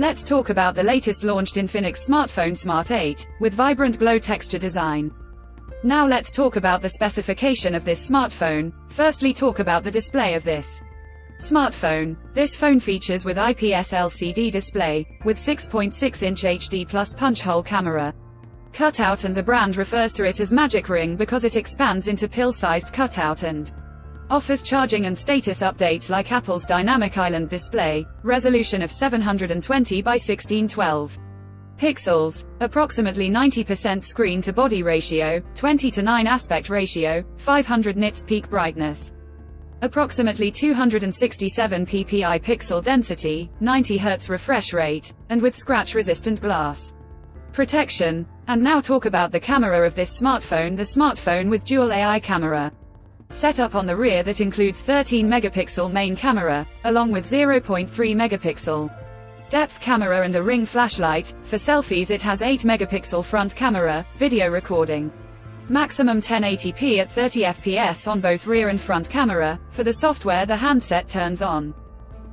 Let's talk about the latest launched Infinix smartphone Smart 8, with vibrant glow texture design. Now let's talk about the specification of this smartphone. Firstly, talk about the display of this smartphone. This phone features with IPS LCD display, with 6.6-inch HD plus punch hole camera cutout, and the brand refers to it as Magic Ring because it expands into pill-sized cutout and offers charging and status updates like Apple's Dynamic Island display, resolution of 720 by 1612 pixels, approximately 90% screen-to-body ratio, 20:9 aspect ratio, 500 nits peak brightness, approximately 267 ppi pixel density, 90 Hz refresh rate, and with scratch-resistant glass protection. And now talk about the camera of this smartphone. The smartphone with dual AI camera setup on the rear that includes 13-megapixel main camera, along with 0.3 megapixel depth camera and a ring flashlight. For selfies it has 8-megapixel front camera, video recording, maximum 1080p at 30 fps on both rear and front camera. For the software, the handset turns on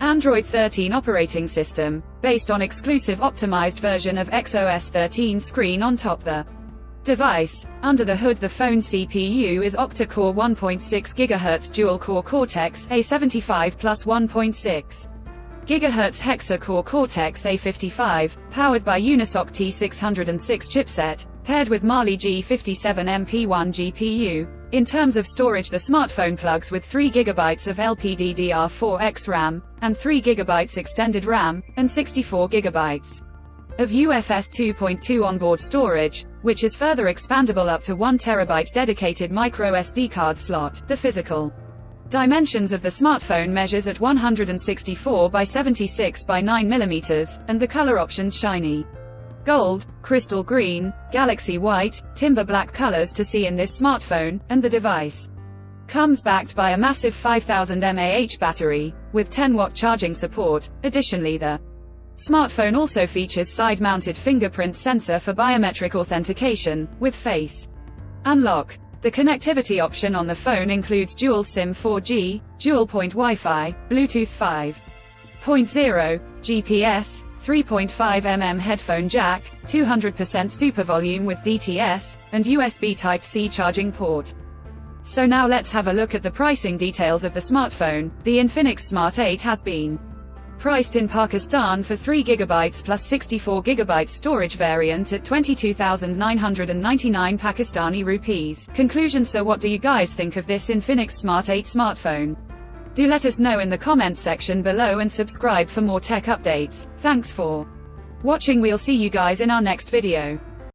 Android 13 operating system, based on exclusive optimized version of XOS 13 screen on top the device. Under the hood, the phone CPU is octa-core 1.6 GHz dual-core Cortex-A75 plus 1.6 GHz hexa-core Cortex-A55, powered by Unisoc T606 chipset, paired with Mali G57MP1 GPU. In terms of storage, the smartphone plugs with 3 GB of LPDDR4X RAM, and 3 GB extended RAM, and 64 GB of UFS 2.2 onboard storage, which is further expandable up to 1 TB dedicated microSD card slot. The physical dimensions of the smartphone measures at 164 by 76 by 9 mm, and the color options shiny gold, crystal green, galaxy white, timber black colors to see in this smartphone, and the device comes backed by a massive 5000 mAh battery, with 10-watt charging support. Additionally, the smartphone also features side-mounted fingerprint sensor for biometric authentication, with face unlock. The connectivity option on the phone includes dual SIM 4G, dual-point Wi-Fi, Bluetooth 5.0, GPS, 3.5mm headphone jack, 200% super volume with DTS, and USB Type-C charging port. So now let's have a look at the pricing details of the smartphone. The Infinix Smart 8 has been priced in Pakistan for 3 GB plus 64 GB storage variant at 22,999 Pakistani rupees. Conclusion: so what do you guys think of this Infinix Smart 8 smartphone? Do let us know in the comments section below and subscribe for more tech updates. Thanks for watching. We'll see you guys in our next video.